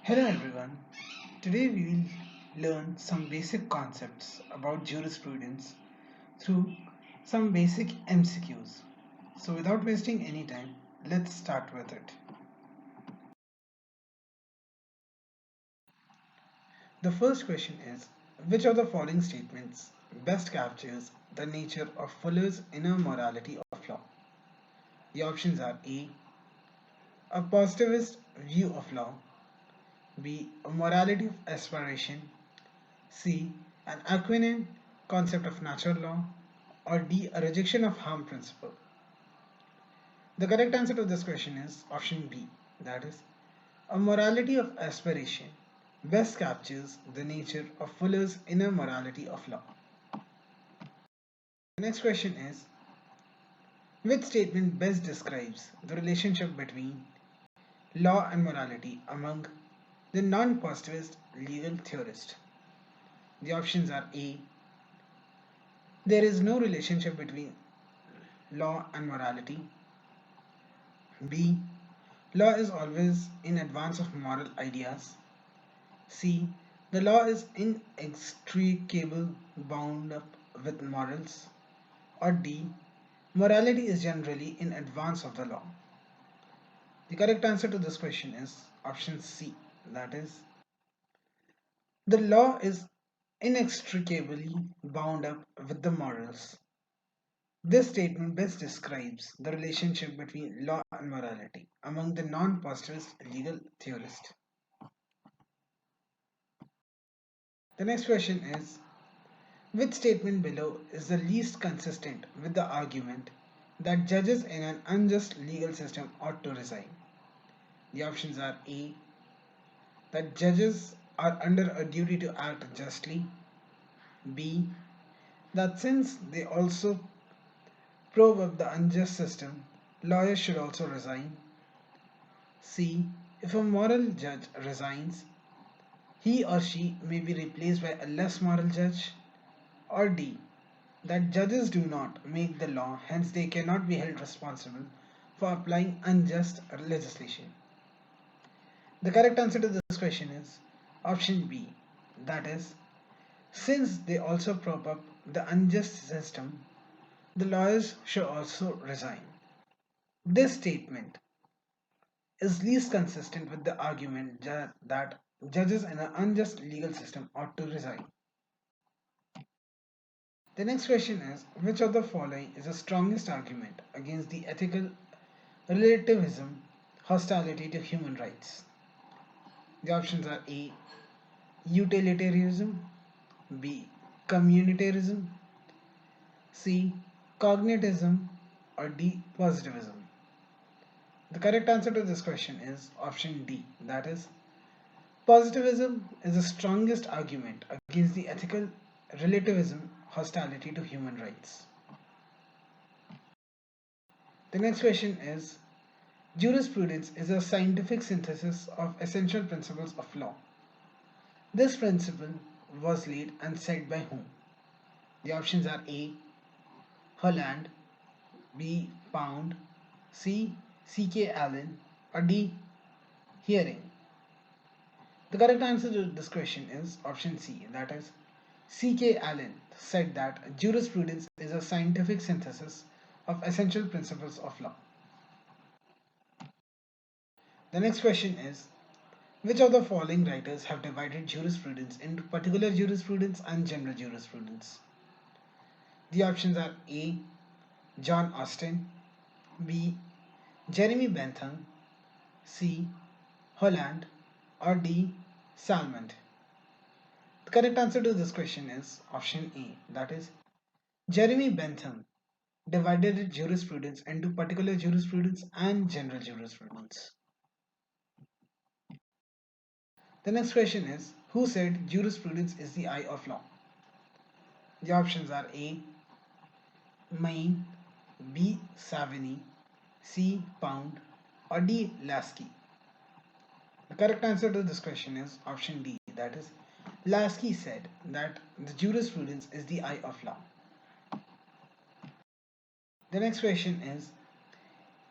Hello everyone. Today we will learn some basic concepts about jurisprudence through some basic MCQs. So without wasting any time, let's start with it. The first question is, which of the following statements best captures the nature of Fuller's inner morality of law? The options are A positivist view of law, B. A morality of aspiration, C. An aquinian concept of natural law, or D. A rejection of harm principle. The correct answer to this question is option B, that is, a morality of aspiration best captures the nature of Fuller's inner morality of law. The next question is, which statement best describes the relationship between law and morality among the non-positivist legal theorists? The options are A. There is no relationship between law and morality. B. Law is always in advance of moral ideas. C. The law is inextricably bound up with morals. Or D. Morality is generally in advance of the law. The correct answer to this question is option C. That is, the law is inextricably bound up with the morals. This statement best describes the relationship between law and morality among the non-positivist legal theorists. The next question is, which statement below is the least consistent with the argument that judges in an unjust legal system ought to resign? The options are A. That judges are under a duty to act justly. B. That since they also probe up the unjust system, lawyers should also resign. C. If a moral judge resigns, he or she may be replaced by a less moral judge. Or D. That judges do not make the law, hence they cannot be held responsible for applying unjust legislation. The correct answer to this question is option B. That is, since they also prop up the unjust system, the lawyers should also resign. This statement is least consistent with the argument that judges in an unjust legal system ought to resign. The next question is, which of the following is the strongest argument against the ethical relativism hostility to human rights? The options are A. Utilitarianism, B. Communitarianism, C. Cognitism, or D. Positivism. The correct answer to this question is option D, that is, positivism is the strongest argument against the ethical relativism hostility to human rights. The next question is, jurisprudence is a scientific synthesis of essential principles of law. This principle was laid and said by whom? The options are A. Holland, B. Pound, C. C.K. Allen, or D. Hearing. The correct answer to this question is option C, that is, C.K. Allen said that jurisprudence is a scientific synthesis of essential principles of law. The next question is, which of the following writers have divided jurisprudence into particular jurisprudence and general jurisprudence? The options are A. John Austin, B. Jeremy Bentham, C. Holland, or D. Salmond. The correct answer to this question is option A, that is, Jeremy Bentham divided jurisprudence into particular jurisprudence and general jurisprudence. The next question is, who said jurisprudence is the eye of law? The options are A. Maine, B. Savini, C. Pound, or D. Lasky. The correct answer to this question is option D, that is, Lasky said that the jurisprudence is the eye of law. The next question is,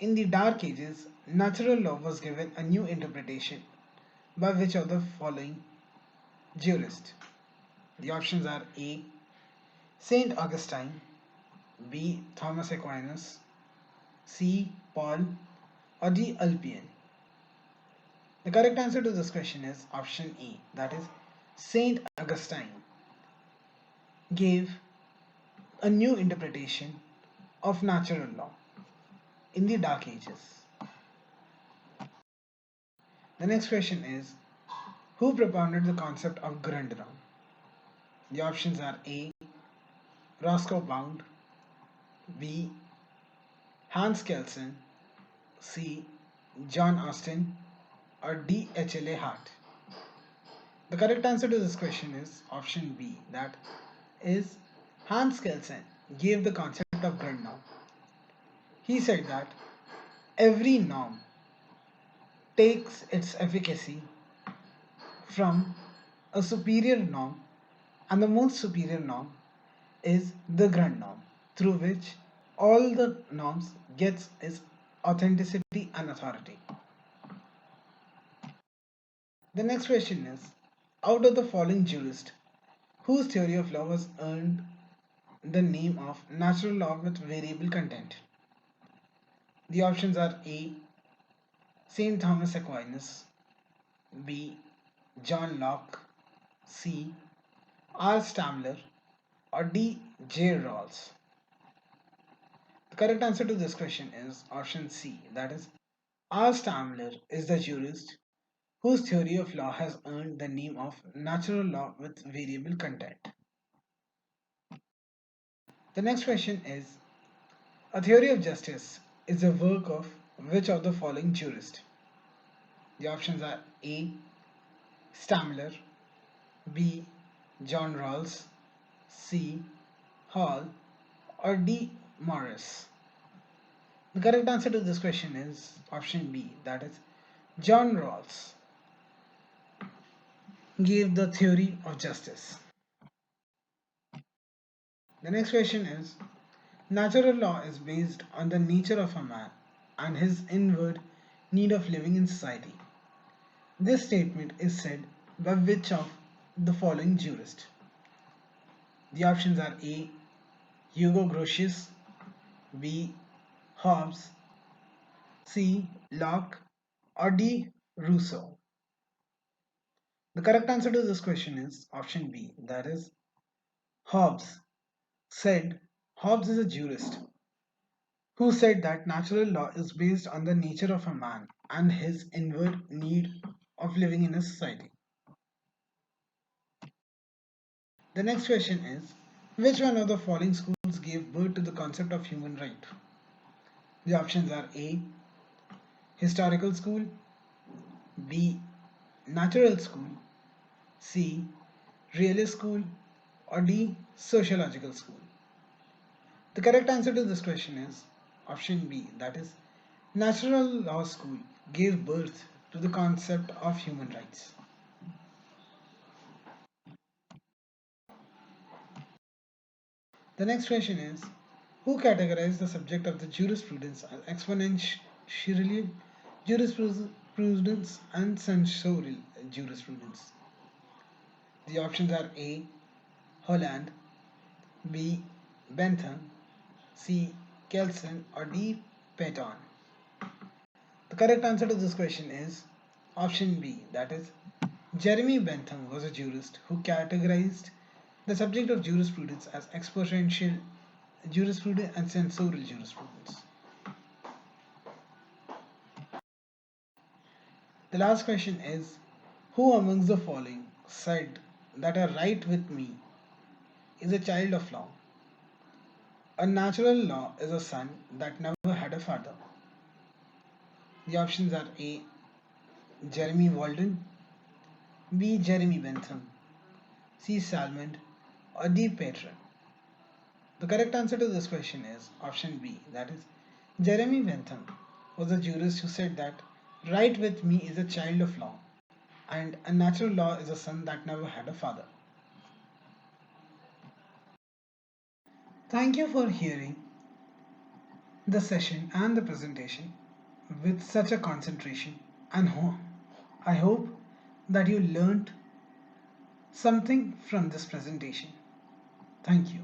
in the Dark Ages, natural law was given a new interpretation by which of the following jurist? The options are A. Saint Augustine, B. Thomas Aquinas, C. Paul, or D. Ulpian. The correct answer to this question is option E, that is Saint Augustine gave a new interpretation of natural law in the Dark Ages. The next question is, who propounded the concept of Grundraum? The options are A. Roscoe Pound, B. Hans Kelsen, C. John Austin, or D. H.L.A. Hart. The correct answer to this question is option B, that is Hans Kelsen gave the concept of Grundnorm. He said that every norm takes its efficacy from a superior norm, and the most superior norm is the Grundnorm, through which all the norms gets its authenticity and authority. The next question is, out of the following jurists, whose theory of law has earned the name of natural law with variable content? The options are A. Saint Thomas Aquinas, B. John Locke, C. R. Stammler, or D. J. Rawls. The correct answer to this question is option C, that is R. Stammler is the jurist whose theory of law has earned the name of natural law with variable content. The next question is, a theory of justice is the work of which of the following jurists? The options are A. Stammler, B. John Rawls, C. Hall, or D. Morris. The correct answer to this question is option B, that is John Rawls gave the theory of justice. The next question is, natural law is based on the nature of a man and his inward need of living in society. This statement is said by which of the following jurists? The options are A. Hugo Grotius B. Hobbes, C. Locke, or D. Rousseau. The correct answer to this question is option B, that is Hobbes said. Hobbes is a jurist who said that natural law is based on the nature of a man and his inward need of living in a society. The next question is, which one of the following schools gave birth to the concept of human right? The options are A. Historical School, B. Natural School, C. Realist School, or D. Sociological School. The correct answer to this question is option B, that is Natural Law School gave birth to the concept of human rights. The next question is, who categorized the subject of the jurisprudence as exponential jurisprudence and censorial jurisprudence? The options are A. Holland, B. Bentham, C. Kelsen, or D. Paton. The correct answer to this question is option B, that is Jeremy Bentham was a jurist who categorized the subject of jurisprudence as exponential jurisprudence and censorial jurisprudence. The last question is, who amongst the following said that a right with me is a child of law? A natural law is a son that never had a father. The options are A. Jeremy Valdon, B. Jeremy Bentham, C. Salmond, or D. Patron. The correct answer to this question is option B, that is Jeremy Bentham was a jurist who said that right with me is a child of law and a natural law is a son that never had a father. Thank you for hearing the session and the presentation with such a concentration, and I hope that you learnt something from this presentation. Thank you.